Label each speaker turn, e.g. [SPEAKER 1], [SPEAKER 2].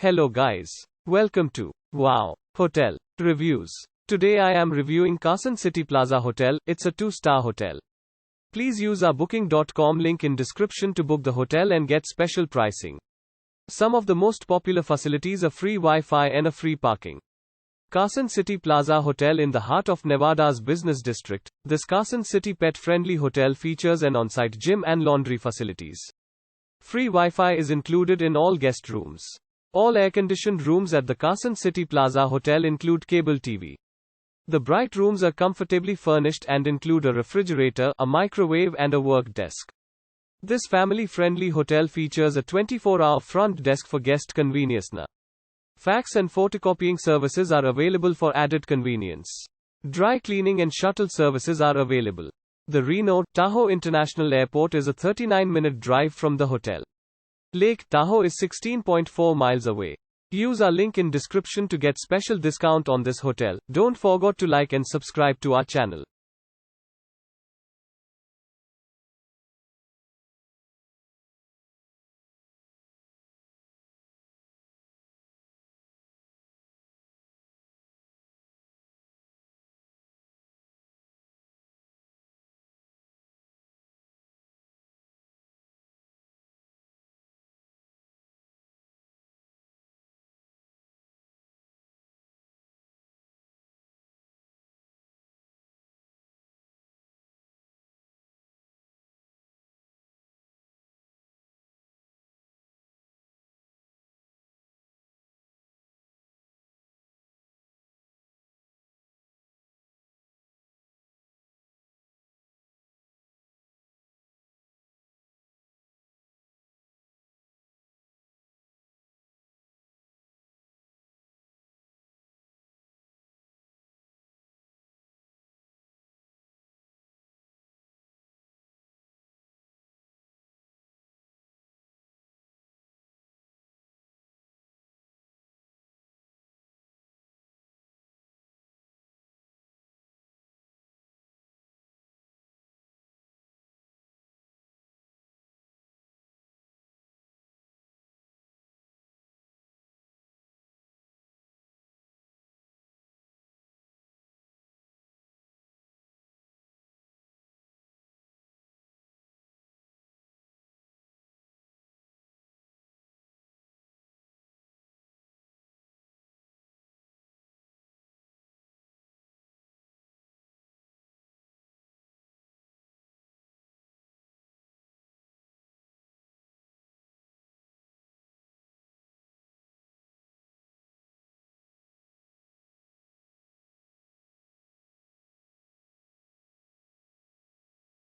[SPEAKER 1] Hello guys. Welcome to Wow Hotel Reviews. Today I am reviewing Carson City Plaza Hotel. It's a 2-star hotel. Please use our booking.com link in description to book the hotel and get special pricing. Some of the most popular facilities are free Wi-Fi and a free parking. Carson City Plaza Hotel in the heart of Nevada's business district. This Carson City pet-friendly hotel features an on-site gym and laundry facilities. Free Wi-Fi is included in all guest rooms. All air-conditioned rooms at the Carson City Plaza Hotel include cable TV. The bright rooms are comfortably furnished and include a refrigerator, a microwave and a work desk. This family-friendly hotel features a 24-hour front desk for guest conveniecne. Fax and photocopying services are available for added convenience. Dry cleaning and shuttle services are available. The Reno, Tahoe International Airport is a 39-minute drive from the hotel. Lake Tahoe is 16.4 miles away. Use our link in description to get special discount on this hotel. Don't forget to like and subscribe to our channel.